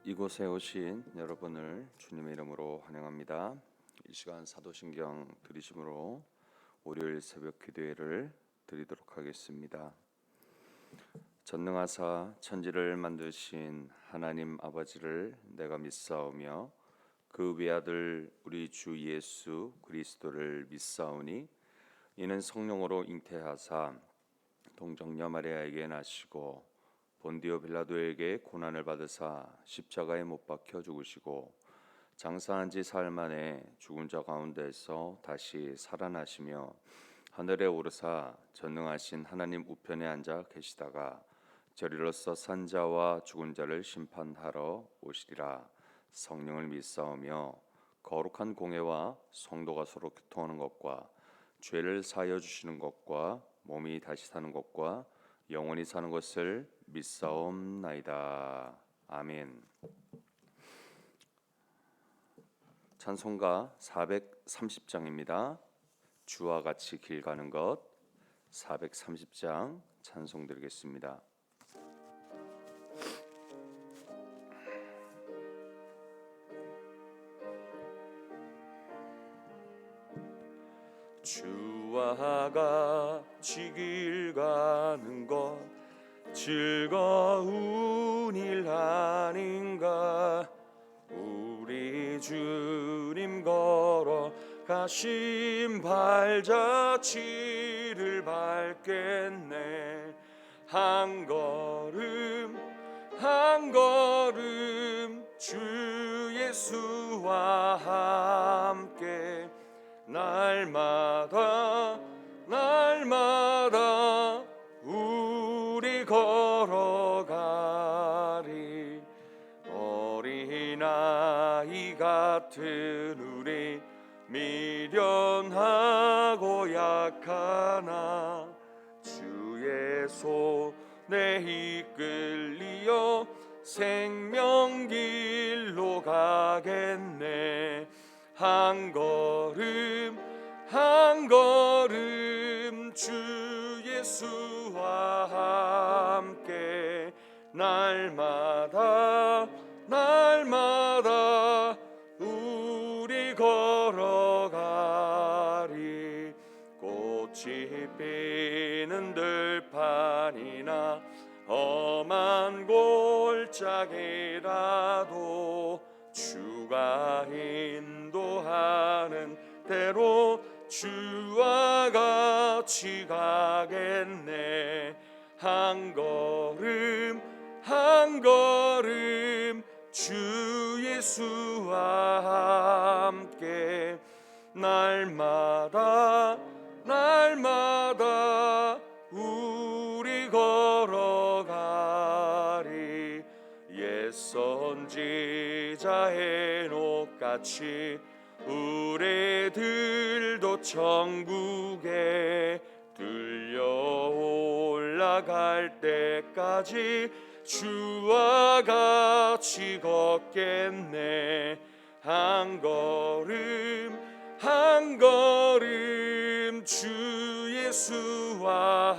이곳에 오신 여러분을 주님의 이름으로 환영합니다. 이 시간 사도신경 들으심으로 월요일 새벽 기도회를 드리도록 하겠습니다. 전능하사 천지를 만드신 하나님 아버지를 내가 믿사오며 그 외아들 우리 주 예수 그리스도를 믿사오니 이는 성령으로 잉태하사 동정녀 마리아에게 나시고 본디오 빌라도에게 고난을 받으사 십자가에 못 박혀 죽으시고 장사한 지 사흘 만에 죽은 자 가운데서 다시 살아나시며 하늘에 오르사 전능하신 하나님 우편에 앉아 계시다가 저리로서 산 자와 죽은 자를 심판하러 오시리라. 성령을 믿사오며 거룩한 공회와 성도가 서로 교통하는 것과 죄를 사하여 주시는 것과 몸이 다시 사는 것과 영원히 사는 것을 믿사옵나이다. 아멘. 찬송가 430장입니다. 주와 같이 길 가는 것 430장 찬송 드리겠습니다. 주와 같이 길 가는 것 즐거운 일 아닌가. 우리 주님 걸어가신 발자취를 밟겠네. 한 걸음 한 걸음 주 예수와 함께 날마다 우리 걸어가리. 어린아이 같은 우리 미련하고 약하나 주의 손에 이끌리어 생명길로 가겠네. 한 걸음 주 예수와 함께 날마다 우리 걸어가리. 꽃이 피는 들판이나 험한 골짜기라도 주가 인도하는 대로 주와 같이 가겠네. 한 걸음 주 예수와 함께 날마다 우리 걸어가리. 옛 선지자 헤녹같이 우리들도 천국에 들려 올라갈 때까지 주와 같이 걷겠네. 한 걸음 주 예수와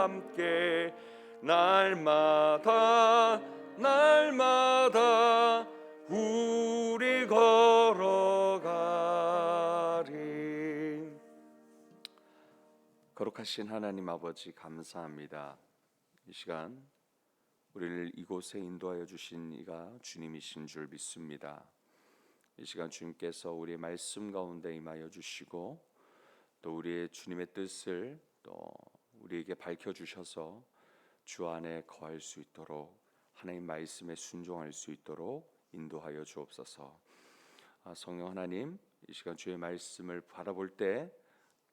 함께 날마다 우리 걸어가리. 거룩하신 하나님 아버지 감사합니다. 이 시간 우리를 이곳에 인도하여 주신 이가 주님이신 줄 믿습니다. 이 시간 주님께서 우리의 말씀 가운데 임하여 주시고 또 우리의 주님의 뜻을 또 우리에게 밝혀 주셔서 주 안에 거할 수 있도록 하나님 말씀에 순종할 수 있도록 인도하여 주옵소서. 성령 하나님, 이 시간 주의 말씀을 바라볼 때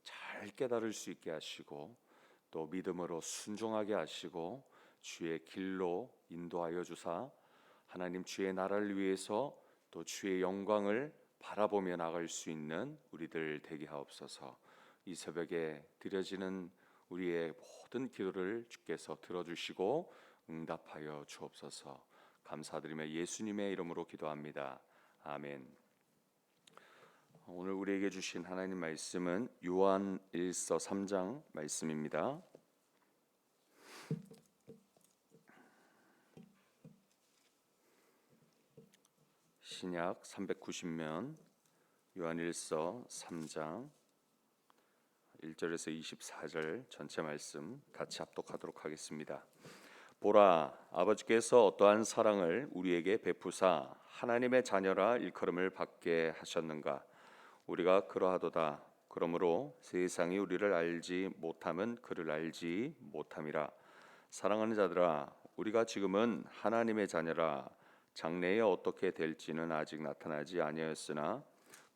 잘 깨달을 수 있게 하시고 또 믿음으로 순종하게 하시고 주의 길로 인도하여 주사 하나님 주의 나라를 위해서 또 주의 영광을 바라보며 나갈 수 있는 우리들 되게 하옵소서. 이 새벽에 드려지는 우리의 모든 기도를 주께서 들어주시고 응답하여 주옵소서. 감사드리며 예수님의 이름으로 기도합니다. 아멘. 오늘 우리에게 주신 하나님 말씀은 요한 1서 3장 말씀입니다. 신약 390면 요한일서 3장 1절에서 24절 전체 말씀 같이 합독하도록 하겠습니다. 보라, 아버지께서 어떠한 사랑을 우리에게 베푸사 하나님의 자녀라 일컬음을 받게 하셨는가. 우리가 그러하도다. 그러므로 세상이 우리를 알지 못함은 그를 알지 못함이라. 사랑하는 자들아, 우리가 지금은 하나님의 자녀라. 장래에 어떻게 될지는 아직 나타나지 아니하였으나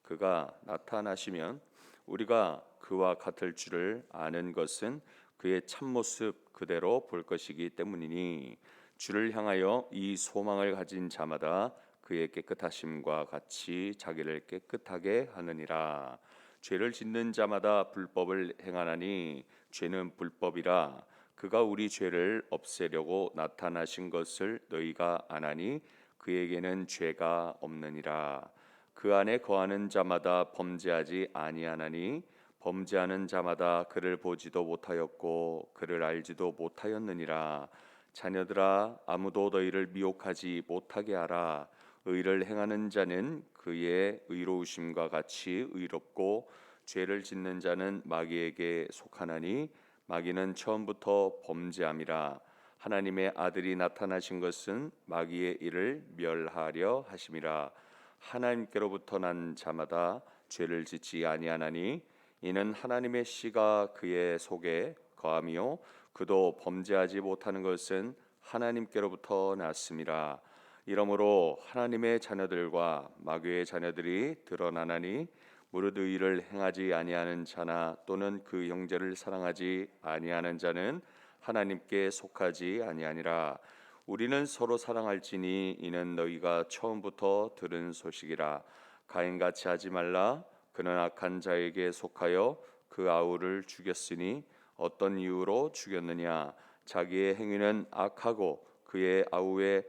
그가 나타나시면 우리가 그와 같을 줄을 아는 것은 그의 참모습 그대로 볼 것이기 때문이니, 주를 향하여 이 소망을 가진 자마다 그의 깨끗하심과 같이 자기를 깨끗하게 하느니라. 죄를 짓는 자마다 불법을 행하나니 죄는 불법이라. 그가 우리 죄를 없애려고 나타나신 것을 너희가 아나니 그에게는 죄가 없느니라. 그 안에 거하는 자마다 범죄하지 아니하나니 범죄하는 자마다 그를 보지도 못하였고 그를 알지도 못하였느니라. 자녀들아, 아무도 너희를 미혹하지 못하게 하라. 의를 행하는 자는 그의 의로우심과 같이 의롭고 죄를 짓는 자는 마귀에게 속하나니 마귀는 처음부터 범죄함이라. 하나님의 아들이 나타나신 것은 마귀의 일을 멸하려 하심이라. 하나님께로부터 난 자마다 죄를 짓지 아니하나니 이는 하나님의 씨가 그의 속에 거함이요 그도 범죄하지 못하는 것은 하나님께로부터 났음이라. 이러므로 하나님의 자녀들과 마귀의 자녀들이 드러나나니 무릇 의를 행하지 아니하는 자나 또는 그 형제를 사랑하지 아니하는 자는 하나님께 속하지 아니하니라. 우리는 서로 사랑할지니 이는 너희가 처음부터 들은 소식이라. 가인같이 하지 말라. 그는 악한 자에게 속하여 그 아우를 죽였으니 어떤 이유로 죽였느냐. 자기의 행위는 악하고 그의 아우의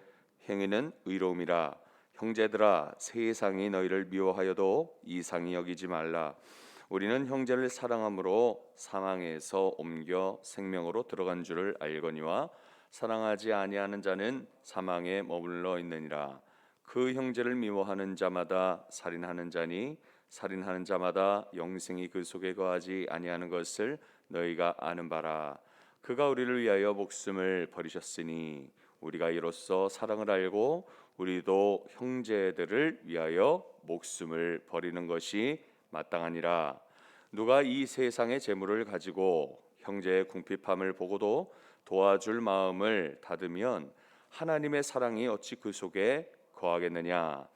행위는 의로움이라. 형제들아, 세상이 너희를 미워하여도 이상히 여기지 말라. 우리는 형제를 사랑함으로 사망에서 옮겨 생명으로 들어간 줄을 알거니와 사랑하지 아니하는 자는 사망에 머물러 있느니라. 그 형제를 미워하는 자마다 살인하는 자니 살인하는 자마다 영생이 그 속에 거하지 아니하는 것을 너희가 아는 바라. 그가 우리를 위하여 목숨을 버리셨으니 우리가 이로써 사랑을 알고 우리도 형제들을 위하여 목숨을 버리는 것이 마땅하니라. 누가 이 세상의 재물을 가지고 형제의 궁핍함을 보고도 도와줄 마음을 닫으면 하나님의 사랑이 어찌 그 속에 거하겠느냐.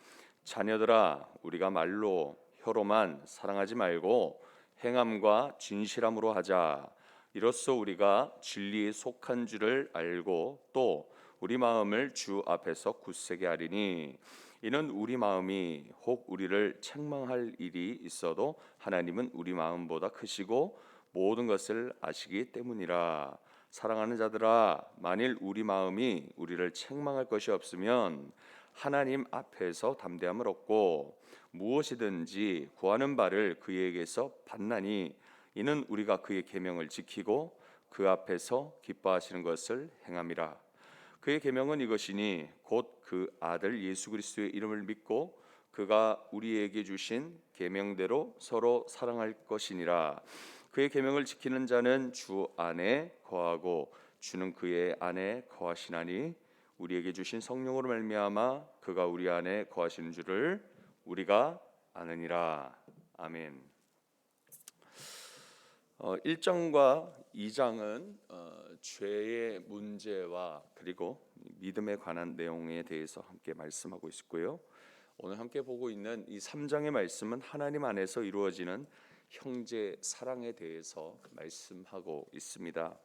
자녀들아, 우리가 말로 혀로만 사랑하지 말고 행함과 진실함으로 하자. 이로써 우리가 진리에 속한 줄을 알고 또 우리 마음을 주 앞에서 굳세게 하리니, 이는 우리 마음이 혹 우리를 책망할 일이 있어도 하나님은 우리 마음보다 크시고 모든 것을 아시기 때문이라. 사랑하는 자들아, 만일 우리 마음이 우리를 책망할 것이 없으면 하나님 앞에서 담대함을 얻고 무엇이든지 구하는 바를 그에게서 받나니, 이는 우리가 그의 계명을 지키고 그 앞에서 기뻐하시는 것을 행함이라. 그의 계명은 이것이니 곧 그 아들 예수 그리스도의 이름을 믿고 그가 우리에게 주신 계명대로 서로 사랑할 것이니라. 그의 계명을 지키는 자는 주 안에 거하고 주는 그의 안에 거하시나니 우리에게 주신 성령으로 말미암아 그가 우리 안에 거하시는 줄을 우리가 아느니라. 아멘. 1장과 2장은 죄의 문제와 그리고 믿음에 관한 내용에 대해서 함께 말씀하고 있고요. 오늘 함께 보고 있는 이 3장의 말씀은 하나님 안에서 이루어지는 형제 사랑에 대해서 말씀하고 있습니다.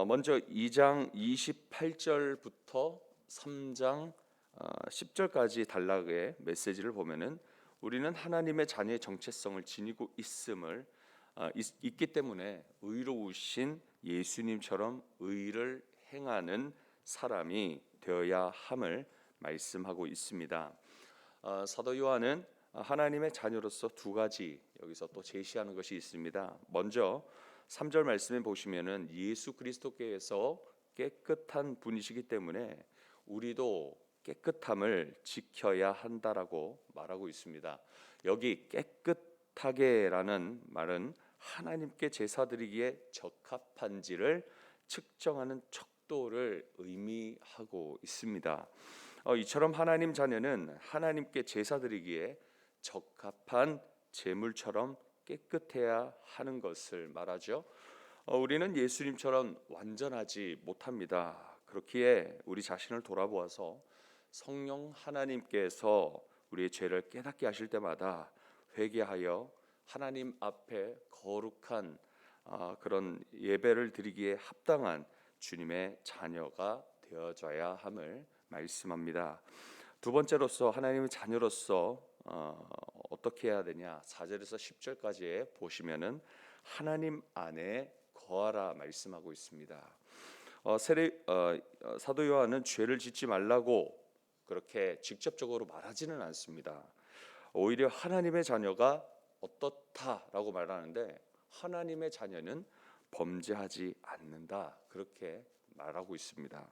먼저 2장 28절부터 3장 10절까지 단락의 메시지를 보면은 우리는 하나님의 자녀의 정체성을 지니고 있기 때문에 의로우신 예수님처럼 의를 행하는 사람이 되어야 함을 말씀하고 있습니다. 사도 요한은 하나님의 자녀로서 두 가지 여기서 또 제시하는 것이 있습니다. 먼저 3절 말씀에 보시면은 예수 그리스도께서 깨끗한 분이시기 때문에 우리도 깨끗함을 지켜야 한다라고 말하고 있습니다. 여기 깨끗하게라는 말은 하나님께 제사 드리기에 적합한지를 측정하는 척도를 의미하고 있습니다. 이처럼 하나님 자녀는 하나님께 제사 드리기에 적합한 제물처럼 깨끗해야 하는 것을 말하죠. 우리는 예수님처럼 완전하지 못합니다. 그렇기에 우리 자신을 돌아보아서 성령 하나님께서 우리의 죄를 깨닫게 하실 때마다 회개하여 하나님 앞에 거룩한 그런 예배를 드리기에 합당한 주님의 자녀가 되어져야 함을 말씀합니다. 두 번째로서 하나님의 자녀로서 어떻게 해야 되냐? 4절에서 10절까지에 보시면은 하나님 안에 거하라 말씀하고 있습니다. 사도 요한은 죄를 짓지 말라고 그렇게 직접적으로 말하지는 않습니다. 오히려 하나님의 자녀가 어떻다라고 말하는데 하나님의 자녀는 범죄하지 않는다 그렇게 말하고 있습니다.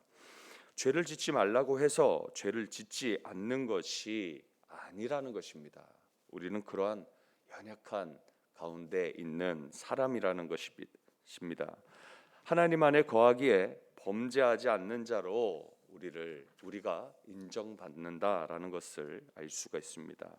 죄를 짓지 말라고 해서 죄를 짓지 않는 것이 아니라는 것입니다. 우리는 그러한 연약한 가운데 있는 사람이라는 것입니다. 하나님 안에 거하기에 범죄하지 않는 자로 우리가 인정받는다라는 것을 알 수가 있습니다.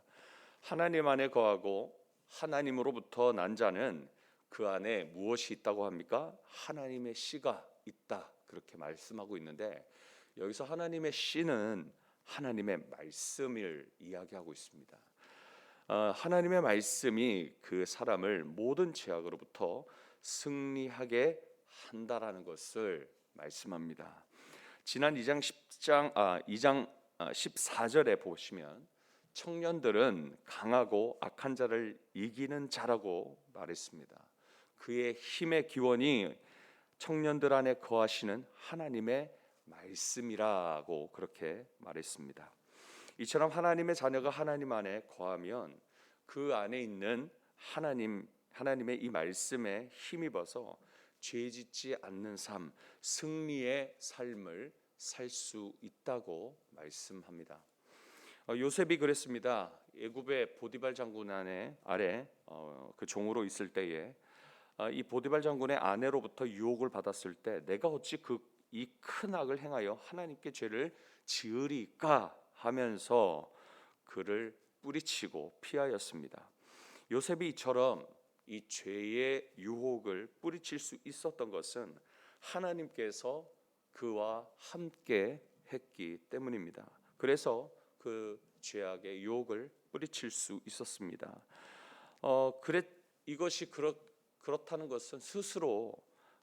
하나님 안에 거하고 하나님으로부터 난 자는 그 안에 무엇이 있다고 합니까? 하나님의 씨가 있다 그렇게 말씀하고 있는데 여기서 하나님의 씨는 하나님의 말씀을 이야기하고 있습니다. 하나님의 말씀이 그 사람을 모든 죄악으로부터 승리하게 한다라는 것을 말씀합니다. 지난 2장 14절에 보시면 청년들은 강하고 악한 자를 이기는 자라고 말했습니다. 그의 힘의 기원이 청년들 안에 거하시는 하나님의 말씀이라고 그렇게 말했습니다. 이처럼 하나님의 자녀가 하나님 안에 거하면 그 안에 있는 하나님의 이 말씀에 힘입어서 죄 짓지 않는 삶, 승리의 삶을 살 수 있다고 말씀합니다. 요셉이 그랬습니다. 애굽의 보디발 장군 아래 그 종으로 있을 때에 이 보디발 장군의 아내로부터 유혹을 받았을 때 내가 어찌 이 큰 악을 행하여 하나님께 죄를 지으리까 하면서 그를 뿌리치고 피하였습니다. 요셉이 이처럼 이 죄의 유혹을 뿌리칠 수 있었던 것은 하나님께서 그와 함께 했기 때문입니다. 그래서 그 죄악의 유혹을 뿌리칠 수 있었습니다. 이것이 그렇다는 것은 스스로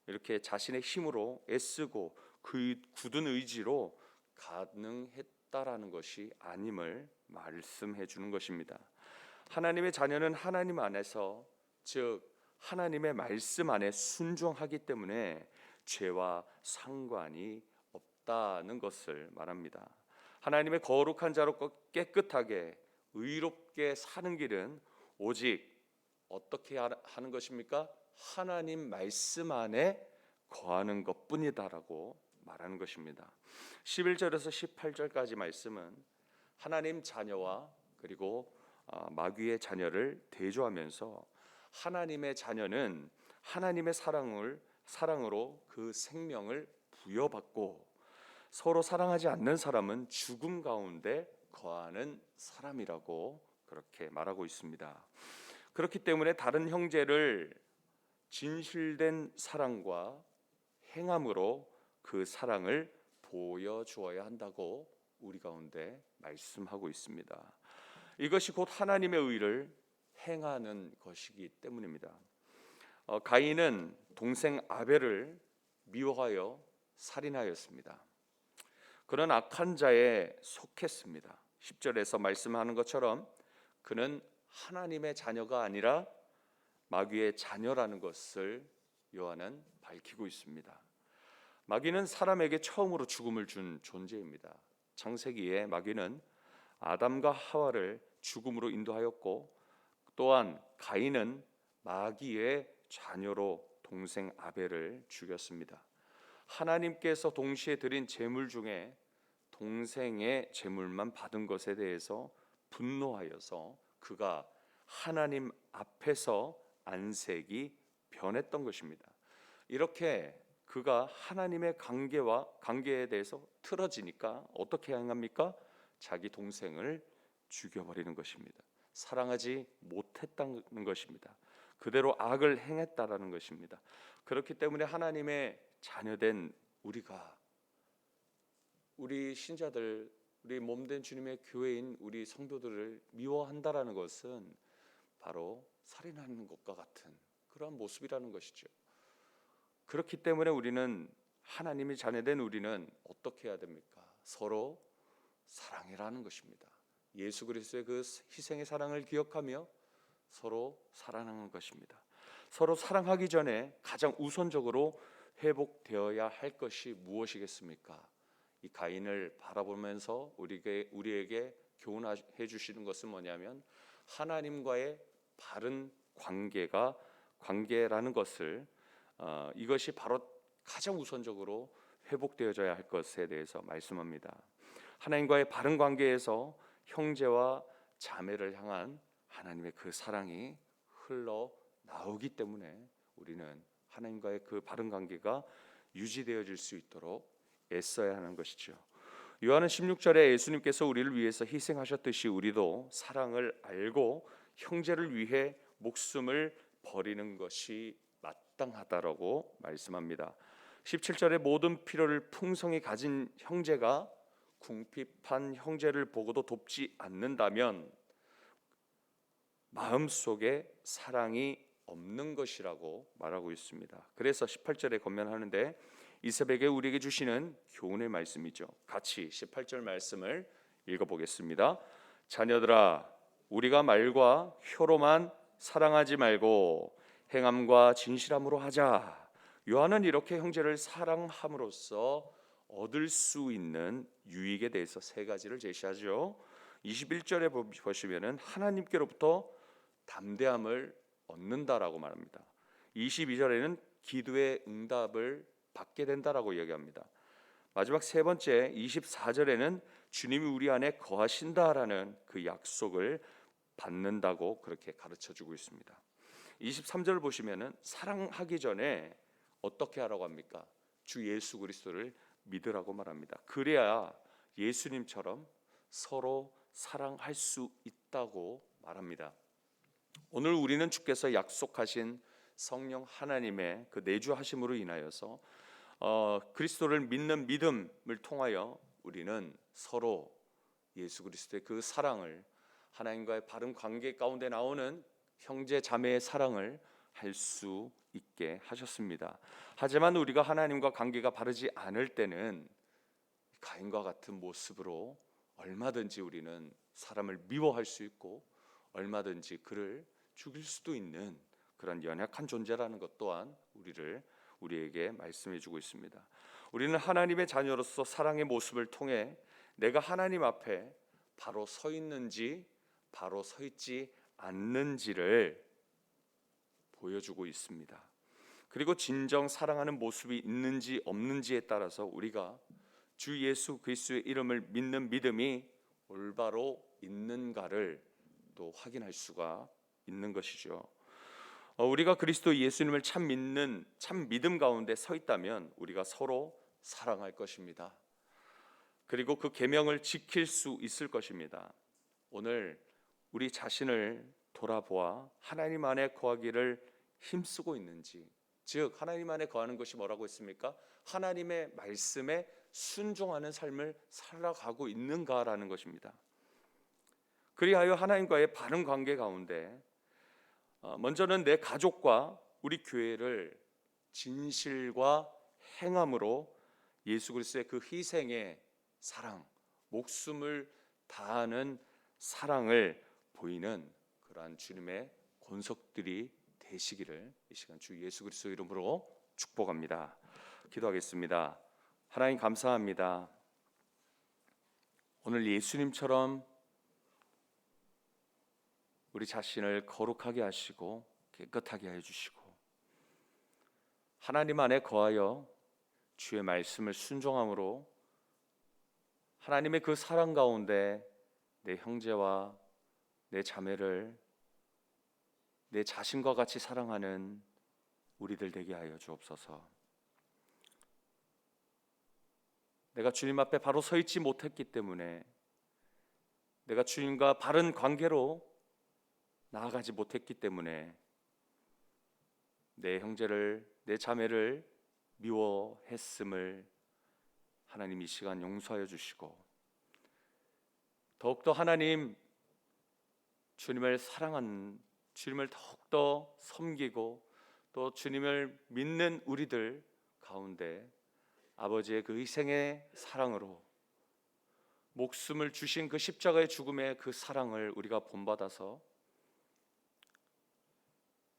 이렇게 자신의 힘으로 애쓰고 그 굳은 의지로 가능했다라는 것이 아님을 말씀해 주는 것입니다. 하나님의 자녀는 하나님 안에서 즉 하나님의 말씀 안에 순종하기 때문에 죄와 상관이 없다는 것을 말합니다. 하나님의 거룩한 자로 깨끗하게 의롭게 사는 길은 오직 어떻게 하는 것입니까? 하나님 말씀 안에 거하는 것뿐이다라고 말하는 것입니다. 11절에서 18절까지 말씀은 하나님 자녀와 그리고 마귀의 자녀를 대조하면서 하나님의 자녀는 하나님의 사랑으로 그 생명을 부여받고 서로 사랑하지 않는 사람은 죽음 가운데 거하는 사람이라고 그렇게 말하고 있습니다. 그렇기 때문에 다른 형제를 진실된 사랑과 행함으로 그 사랑을 보여주어야 한다고 우리 가운데 말씀하고 있습니다. 이것이 곧 하나님의 의를 행하는 것이기 때문입니다. 가인은 동생 아벨을 미워하여 살인하였습니다. 그는 악한 자에 속했습니다. 10절에서 말씀하는 것처럼 그는 하나님의 자녀가 아니라 마귀의 자녀라는 것을 요한은 밝히고 있습니다. 마귀는 사람에게 처음으로 죽음을 준 존재입니다. 창세기에 마귀는 아담과 하와를 죽음으로 인도하였고 또한 가인은 마귀의 자녀로 동생 아벨을 죽였습니다. 하나님께서 동시에 드린 제물 중에 동생의 재물만 받은 것에 대해서 분노하여서 그가 하나님 앞에서 안색이 변했던 것입니다. 이렇게 그가 하나님의 관계에 대해서 틀어지니까 어떻게 행합니까? 자기 동생을 죽여버리는 것입니다. 사랑하지 못했다는 것입니다. 그대로 악을 행했다라는 것입니다. 그렇기 때문에 하나님의 자녀된 우리 신자들, 우리 몸된 주님의 교회인 우리 성도들을 미워한다라는 것은 바로 살인하는 것과 같은 그러한 모습이라는 것이죠. 그렇기 때문에 우리는, 하나님이 자녀된 우리는 어떻게 해야 됩니까? 서로 사랑이라는 것입니다. 예수 그리스도의 그 희생의 사랑을 기억하며 서로 사랑하는 것입니다. 서로 사랑하기 전에 가장 우선적으로 회복되어야 할 것이 무엇이겠습니까? 이 가인을 바라보면서 우리에게 교훈해 주시는 것은 뭐냐면, 하나님과의 바른 관계라는 것을, 이것이 바로 가장 우선적으로 회복되어져야 할 것에 대해서 말씀합니다. 하나님과의 바른 관계에서 형제와 자매를 향한 하나님의 그 사랑이 흘러나오기 때문에 우리는 하나님과의 그 바른 관계가 유지되어질 수 있도록 애써야 하는 것이죠. 요한은 16절에 예수님께서 우리를 위해서 희생하셨듯이 우리도 사랑을 알고 형제를 위해 목숨을 버리는 것이 마땅하다라고 말씀합니다. 17절에 모든 필요를 풍성히 가진 형제가 궁핍한 형제를 보고도 돕지 않는다면 마음속에 사랑이 없는 것이라고 말하고 있습니다. 그래서 18절에 권면하는데, 이 새벽에 우리에게 주시는 교훈의 말씀이죠. 같이 18절 말씀을 읽어보겠습니다. 자녀들아, 우리가 말과 혀로만 사랑하지 말고 행함과 진실함으로 하자. 요한은 이렇게 형제를 사랑함으로써 얻을 수 있는 유익에 대해서 세 가지를 제시하죠. 21절에 보시면은 하나님께로부터 담대함을 얻는다라고 말합니다. 22절에는 기도의 응답을 받게 된다라고 이야기합니다. 마지막 세 번째 24절에는 주님이 우리 안에 거하신다라는 그 약속을 받는다고 그렇게 가르쳐주고 있습니다. 23절 보시면은 사랑하기 전에 어떻게 하라고 합니까? 주 예수 그리스도를 믿으라고 말합니다. 그래야 예수님처럼 서로 사랑할 수 있다고 말합니다. 오늘 우리는 주께서 약속하신 성령 하나님의 그 내주하심으로 인하여서 그리스도를 믿는 믿음을 통하여 우리는 서로 예수 그리스도의 그 사랑을, 하나님과의 바른 관계 가운데 나오는 형제 자매의 사랑을 할 수 있게 하셨습니다. 하지만 우리가 하나님과 관계가 바르지 않을 때는 가인과 같은 모습으로 얼마든지 우리는 사람을 미워할 수 있고 얼마든지 그를 죽일 수도 있는 그런 연약한 존재라는 것 또한 우리에게 말씀해 주고 있습니다. 우리는 하나님의 자녀로서 사랑의 모습을 통해 내가 하나님 앞에 바로 서 있는지 바로 서 있지 않는지를 보여주고 있습니다. 그리고 진정 사랑하는 모습이 있는지 없는지에 따라서 우리가 주 예수 그리스도의 이름을 믿는 믿음이 올바로 있는가를 또 확인할 수가 있는 것이죠. 우리가 그리스도 예수님을 참 믿음 가운데 서 있다면 우리가 서로 사랑할 것입니다. 그리고 그 계명을 지킬 수 있을 것입니다. 오늘 우리 자신을 돌아보아 하나님 안에 거하기를 힘쓰고 있는지, 즉 하나님 안에 거하는 것이 뭐라고 했습니까? 하나님의 말씀에 순종하는 삶을 살아가고 있는가라는 것입니다. 그리하여 하나님과의 바른 관계 가운데 먼저는 내 가족과 우리 교회를 진실과 행함으로 예수 그리스도의 그 희생의 사랑, 목숨을 다하는 사랑을 보이는 그러한 주님의 권속들이 되시기를 이 시간 주 예수 그리스도 이름으로 축복합니다. 기도하겠습니다. 하나님 감사합니다. 오늘 예수님처럼 우리 자신을 거룩하게 하시고 깨끗하게 해주시고 하나님 안에 거하여 주의 말씀을 순종함으로 하나님의 그 사랑 가운데 내 형제와 내 자매를 내 자신과 같이 사랑하는 우리들 되게 하여 주옵소서. 내가 주님 앞에 바로 서 있지 못했기 때문에, 내가 주님과 바른 관계로 나아가지 못했기 때문에 내 형제를, 내 자매를 미워했음을 하나님 이 시간 용서하여 주시고, 더욱더 하나님 주님을 사랑하는, 주님을 더욱더 섬기고 또 주님을 믿는 우리들 가운데 아버지의 그 희생의 사랑으로, 목숨을 주신 그 십자가의 죽음의 그 사랑을 우리가 본받아서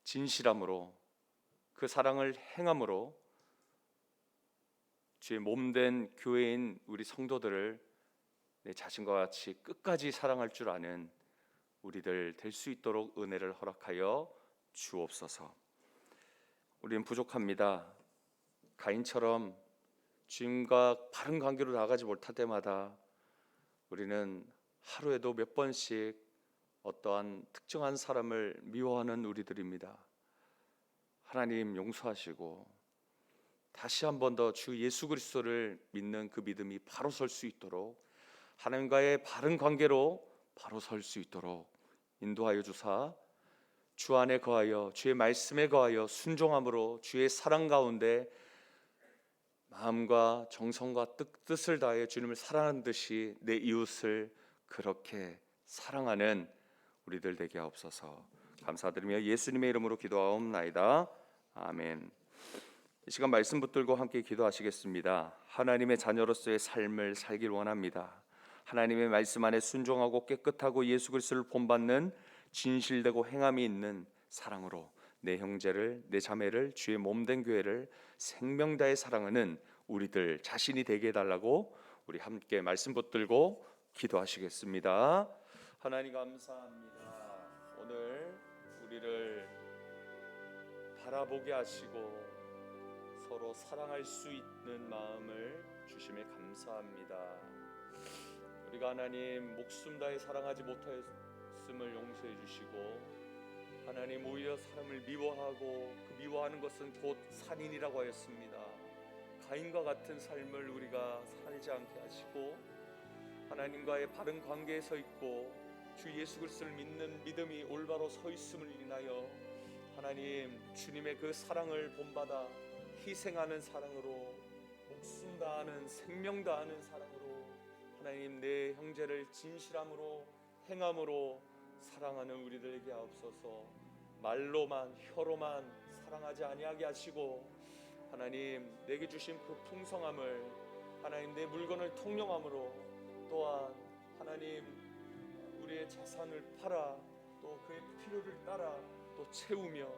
진실함으로 그 사랑을 행함으로 주의 몸된 교회인 우리 성도들을 내 자신과 같이 끝까지 사랑할 줄 아는 우리들 될 수 있도록 은혜를 허락하여 주옵소서. 우리는 부족합니다. 가인처럼 주님과 바른 관계로 나아가지 못할 때마다 우리는 하루에도 몇 번씩 어떠한 특정한 사람을 미워하는 우리들입니다. 하나님 용서하시고 다시 한 번 더 주 예수 그리스도를 믿는 그 믿음이 바로 설 수 있도록, 하나님과의 바른 관계로 바로 설 수 있도록 인도하여 주사, 주 안에 거하여 주의 말씀에 거하여 순종함으로 주의 사랑 가운데 마음과 정성과 뜻을 다해 주님을 사랑하는 듯이 내 이웃을 그렇게 사랑하는 우리들 되게 하옵소서. 감사드리며 예수님의 이름으로 기도하옵나이다. 아멘. 이 시간 말씀 붙들고 함께 기도하시겠습니다. 하나님의 자녀로서의 삶을 살길 원합니다. 하나님의 말씀 안에 순종하고 깨끗하고 예수 그리스도를 본받는 진실되고 행함이 있는 사랑으로 내 형제를, 내 자매를, 주의 몸된 교회를 생명 다해 사랑하는 우리들 자신이 되게 해달라고 우리 함께 말씀 붙들고 기도하시겠습니다. 하나님 감사합니다. 오늘 우리를 바라보게 하시고 서로 사랑할 수 있는 마음을 주심에 감사합니다. 우리가 하나님 목숨 다해 사랑하지 못했음을 용서해 주시고, 하나님 오히려 사람을 미워하고 그 미워하는 것은 곧 살인이라고 하였습니다. 가인과 같은 삶을 우리가 살지 않게 하시고, 하나님과의 바른 관계에 서 있고 주 예수 그리스도를 믿는 믿음이 올바로 서 있음을 인하여 하나님 주님의 그 사랑을 본받아 희생하는 사랑으로, 목숨 다하는, 생명 다하는 사랑으로 하나님 내 형제를 진실함으로 행함으로 사랑하는 우리들에게 하옵소서. 말로만 혀로만 사랑하지 아니하게 하시고, 하나님 내게 주신 그 풍성함을 하나님 내 물건을 통용함으로, 또한 하나님 우리의 재산을 팔아 또 그의 필요를 따라 또 채우며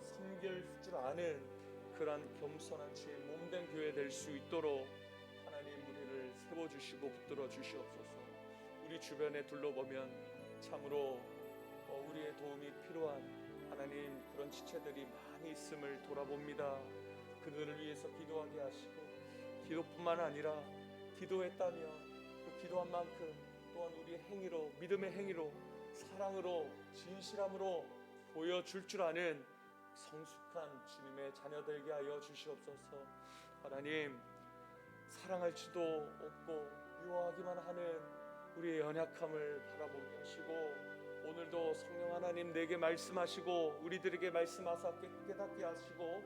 섬길 줄 아는 그러한 겸손한 주의 몸된 교회 될 수 있도록 하나님 우리를 세워주시고 붙들어 주시옵소서. 우리 주변에 둘러보면 참으로 우리의 도움이 필요한 하나님 그런 지체들이 많이 있음을 돌아봅니다. 그들을 위해서 기도하게 하시고, 기도뿐만 아니라 기도했다며 그 기도한 만큼 또한 우리의 행위로, 믿음의 행위로, 사랑으로, 진실함으로 보여줄 줄 아는 성숙한 주님의 자녀되게 하여 주시옵소서. 하나님 사랑할지도 없고 미워하기만 하는 우리의 연약함을 바라보게 하시고, 오늘도 성령 하나님 내게 말씀하시고 우리들에게 말씀하사 깨닫게 하시고,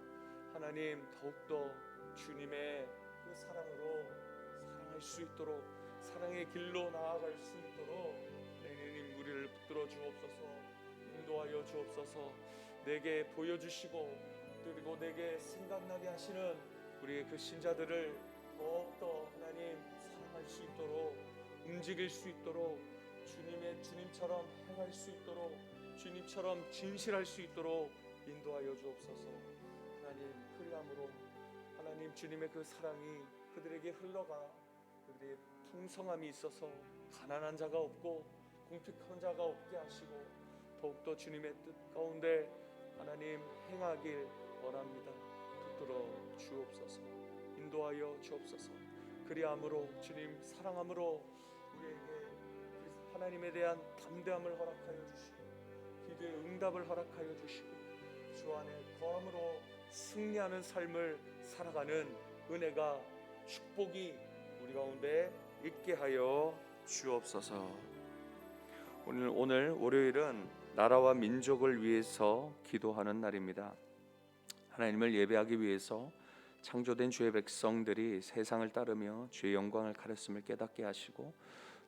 하나님 더욱더 주님의 그 사랑으로 사랑할 수 있도록, 사랑의 길로 나아갈 수 있도록 하나님 우리를 붙들어 주옵소서. 인도하여 주옵소서. 내게 보여주시고 그리고 내게 생각나게 하시는 우리의 그 신자들을 더욱더 하나님 사랑할 수 있도록, 움직일 수 있도록, 주님처럼 행할 수 있도록, 주님처럼 진실할 수 있도록 인도하여 주옵소서. 하나님 그리함으로 하나님 주님의 그 사랑이 그들에게 흘러가 그들의 풍성함이 있어서 가난한 자가 없고 궁핍한 자가 없게 하시고, 더욱더 주님의 뜻 가운데 하나님 행하길 원합니다. 붙들어 주옵소서. 인도하여 주옵소서. 그리함으로 주님 사랑함으로 우리에게 하나님에 대한 담대함을 허락하여 주시고 기도의 응답을 허락하여 주시고 주 안에 거함으로 승리하는 삶을 살아가는 은혜가 축복이 우리 가운데 있게 하여 주옵소서. 오늘 월요일은 나라와 민족을 위해서 기도하는 날입니다. 하나님을 예배하기 위해서 창조된 주의 백성들이 세상을 따르며 주의 영광을 가렸음을 깨닫게 하시고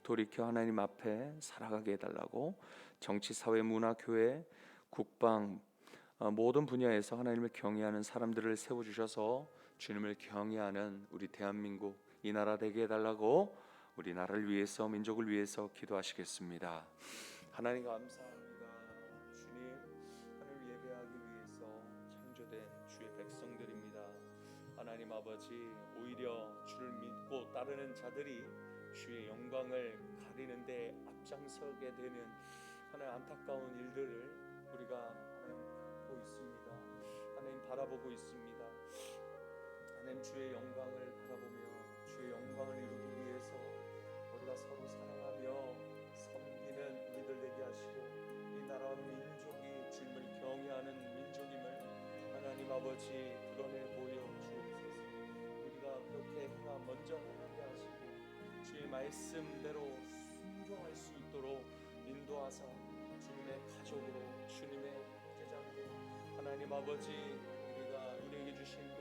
돌이켜 하나님 앞에 살아가게 해달라고 정치, 사회, 문화, 교회, 국방 모든 분야에서 하나님을 경외하는 사람들을 세워주셔서 주님을 경외하는 우리 대한민국 이 나라 되게 해달라고 우리 나라를 위해서 민족을 위해서 기도하시겠습니다. 하나님 감사합니다. 주님, 하나님을 예배하기 위해서 창조된 주의 백성들입니다. 하나님 아버지, 오히려 주를 믿고 따르는 자들이 주의 영광을 가리는데 앞장서게 되는 하나님 안타까운 일들을 우리가 하나님 보고 있습니다. 하나님 바라보고 있습니다. 하나님 주의 영광을 바라보며 주의 영광을 이루기 위해서 우리가 서로 사랑하며 섬기는 우리들 되게 하시고 이 나라와 민족이 주님을 경외하는 민족임을 하나님 아버지 드러내 보여 주옵소서. 우리가 그렇게 먼저 행하게 하시고 주의 말씀대로 순종할 수 있도록 인도하사 주님의 가족으로 주님의 제자들로 하나님 아버지 우리가 우리에게 주신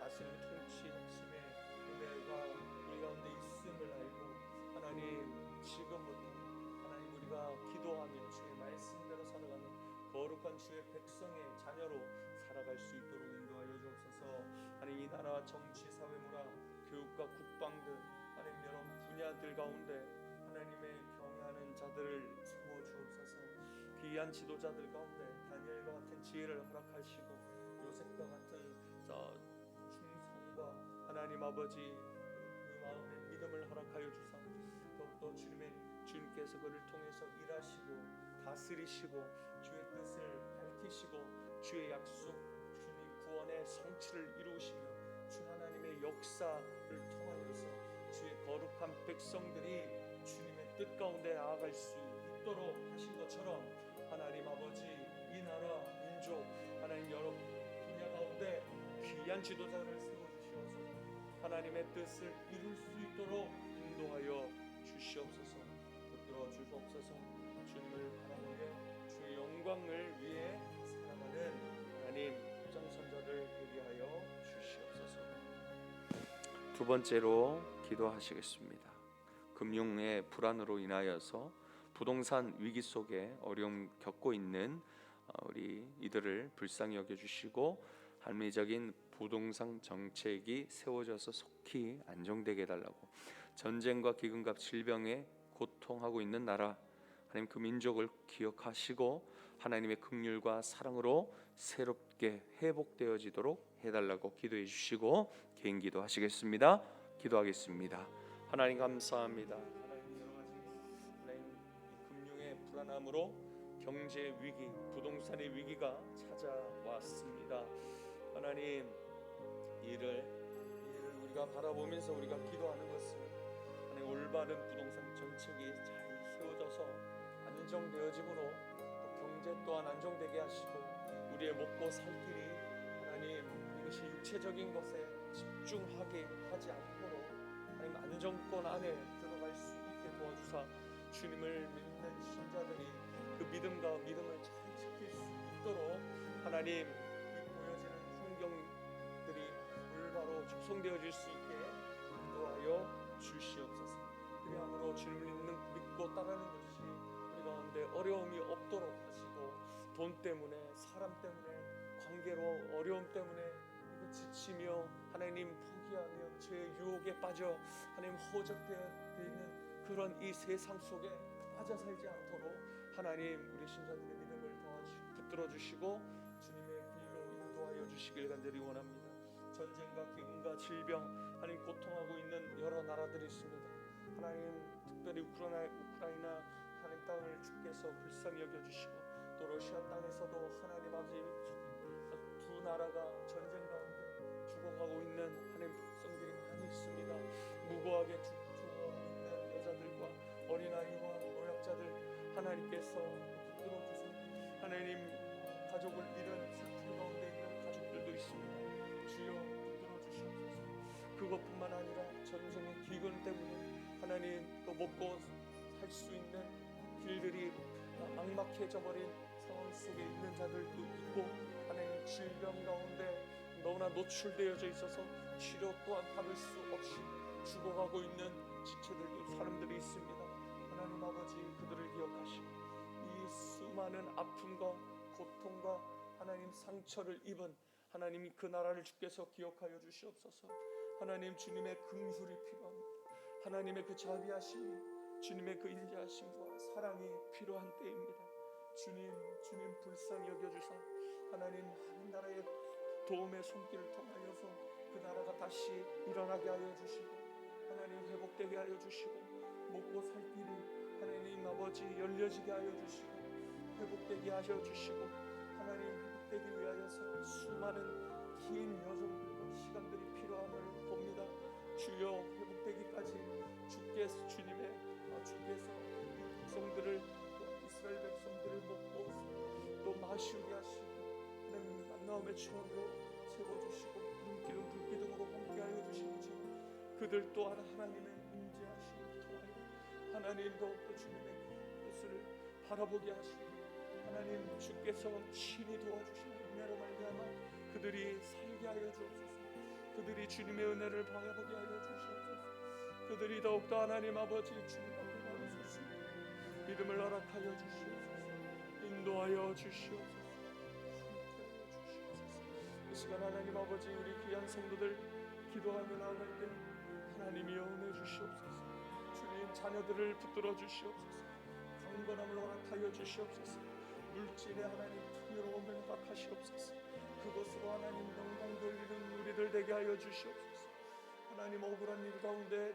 다스림 통치심의 은혜가 우리 가운데 있음을 알고 하나님 지금부터 하나님 우리가 기도하며 주의 말씀대로 살아가는 거룩한 주의 백성의 자녀로 살아갈 수 있도록 인도하여 주옵소서. 하나님 이 나라 정치, 사회, 문화, 교육과 국방 등 하나님 여러 분야들 가운데 하나님의 경외하는 자들을 세워 주옵소서. 귀한 지도자들 가운데 다니엘과 같은 지혜를 허락하시고 요셉과 같은 충성과 하나님 아버지 그 마음의 믿음을 허락하여 주사 더욱더 주님께서 그를 통해서 일하시고 다스리시고 주의 뜻을 밝히시고 주의 약속 주님 구원의 성취를 이루시며 주 하나님의 역사를 통하여서 주의 거룩한 백성들이 주님의 뜻 가운데 나아갈 수 있도록 하신 것처럼 하나님 아버지 이 나라 민족 하나님 여러 분야 가운데 귀한 지도자를 세워주시옵소서. 하나님의 뜻을 이룰 수 있도록 인도하여 주시옵소서. 붙들어 주시옵소서. 주님을 바라보며 주의 영광을 위해 살아가는 하나님 장선자들 되게 하여 주시옵소서. 두 번째로 기도하시겠습니다. 금융의 불안으로 인하여서 부동산 위기 속에 어려움 겪고 있는 우리 이들을 불쌍히 여겨주시고 합리적인 부동산 정책이 세워져서 속히 안정되게 해달라고 전쟁과 기근과 질병에 고통하고 있는 나라 하나님 그 민족을 기억하시고 하나님의 긍휼과 사랑으로 새롭게 회복되어지도록 해달라고 기도해 주시고 개인 기도하시겠습니다. 기도하겠습니다. 하나님 감사합니다. 하나님 여러가지 하나님 이 금융의 불안함으로 경제 위기, 부동산의 위기가 찾아왔습니다. 하나님 이를 우리가 바라보면서 우리가 기도하는 것은 하나님 올바른 부동산 정책이 잘 세워져서 안정되어짐으로 경제 또한 안정되게 하시고 우리의 먹고 살 길이 하나님 이것이 육체적인 것에 집중하게 하지 않도록 하나님 안정권 안에 들어갈 수 있게 도와주사 주님을 믿는 신자들이 그 믿음을 잘 지킬 수 있도록 하나님 이 보여지는 풍경들이 올바로 축성되어질 수 있게 인도하여 주시옵소서. 그리함으로 주님을 믿고 따르는 것이 우리 가운데 어려움이 없도록 하시고 돈 때문에 사람 때문에 관계로 어려움 때문에 지치며 하나님 포기하며 죄의 유혹에 빠져 하나님 허적되어 있는 그런 이 세상 속에 빠져 살지 않도록 하나님 우리 신자들의 믿음을 붙들어 주시고 주님의 길로 인도하여 주시길 간절히 원합니다. 전쟁과 기근과 질병 하나님 고통하고 있는 여러 나라들이 있습니다. 하나님 특별히 우크라이나 하나님 땅을 주께서 불쌍히 여겨주시고 또 러시아 땅에서도 하나님 아버지 두 나라가 전쟁 가운데 죽어가고 있는 하나님 백성들이 많이 있습니다. 무고하게 죽어가고 있는 여자들과 어린아이와 노약자들 하나님께서 붙들어 주소서. 하나님, 가족을 잃은 슬픔 가운데 있는 가족들도 있습니다. 주여 붙들어 주시옵소서. 그것뿐만 아니라 전쟁의 기근 때문에 하나님 또 먹고 살 수 있는 길들이 막막해져 버린 상황 속에 있는 자들도 있고, 하나님 질병 가운데 너무나 노출되어져 있어서 치료 또한 받을 수 없이 죽어가고 있는 지체들도 사람들이 있습니다. 하나님 아버지, 그들을 기억하시고 이 수많은 아픔과 고통과 하나님 상처를 입은 하나님 그 나라를 주께서 기억하여 주시옵소서. 하나님, 주님의 긍휼이 필요합니다. 하나님의 그 자비하심이, 주님의 그 인자하심과 사랑이 필요한 때입니다. 주님 불쌍히 여겨주사 하나님 나라의 도움의 손길을 통하여서 그 나라가 다시 일어나게 하여 주시고, 하나님 회복되게 하여 주시고, 먹고 살 길이 하나님 아버지 열려지게 하여 주시고, 회복되게 하여 주시고, 하나님 회복되기 위하여서 수많은 긴 여정들과 시간들이 필요함을 봅니다. 주여, 회복되기까지 주께서 이 백성들을, 또 이스라엘 백성들을 먹고 또 마시게 하시고, 하나님 만나움의 추억으로 세워주시고 눈기름 불기둥으로 함께하여 주시고, 그들 또한 하나님의 임재하심을 통하여 하나님 더욱더 주님의 뜻을 바라보게 하시고, 하나님 주께서 친히 도와주시는 은혜로 말미암아 그들이 살게 하여 주옵소서. 그들이 주님의 은혜를 바라보게 하여 주시옵소서. 그들이 더욱더 하나님 아버지 주님 앞에 나아설 수 있는 믿음을 허락하여 주시옵소서. 인도하여 주시옵소서. 이 시간 하나님 아버지, 우리 귀한 성도들 기도하며 나아갈 때 하나님이여 은혜 주시옵소서. 주님, 자녀들을 붙들어 주시옵소서. 강건함을 허락하여 주시옵소서. 물질의 하나님 풍요로움을 허락하시옵소서. 그것으로 하나님 영광 돌리는 우리들 되게 하여 주시옵소서. 하나님, 억울한 일 가운데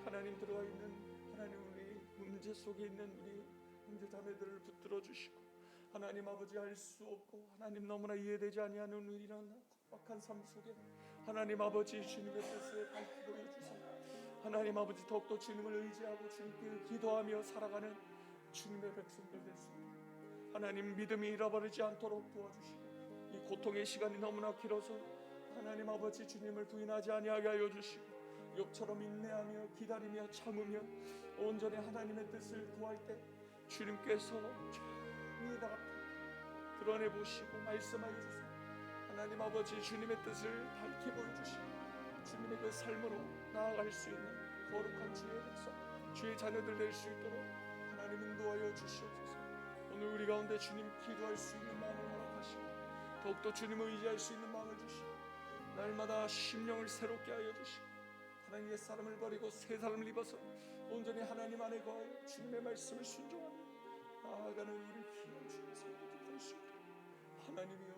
하나님 들어와 있는 하나님 우리 문제 속에 있는 우리 형제 자매들을 붙들어 주시고, 하나님 아버지 알 수 없고 하나님 너무나 이해되지 아니하는 이런 팍팍한 삶 속에 하나님 아버지 주님의 뜻을 밝히고 해주세요. 하나님 아버지, 더욱더 주님을 의지하고 주님께 기도하며 살아가는 주님의 백성들 될 수 있도록 하나님 믿음이 잃어버리지 않도록 도와주시고, 이 고통의 시간이 너무나 길어서 하나님 아버지 주님을 부인하지 아니하게 하여 주시고, 욥처럼 인내하며 기다리며 참으며 온전히 하나님의 뜻을 구할 때 주님께서 조용히 다 드러내 보시고 말씀하여 주세요. 하나님 아버지, 주님의 뜻을 밝히 보여주시고 주님의 그 삶으로 나아갈 수 있는 거룩한 주의 백성, 주의 자녀들 될 수 있도록 하나님 인도하여 주시옵소서. 오늘 우리 가운데 주님 기도할 수 있는 마음을 허락하시고, 더욱더 주님을 의지할 수 있는 마음을 주시고, 날마다 심령을 새롭게 하여 주시고, 하나님 옛 사람을 버리고 새 사람을 입어서 온전히 하나님 안에 거하여 주님의 말씀을 순종하며 나아가는 우리 귀한 주의 성도들 될 수 있도록 하나님이여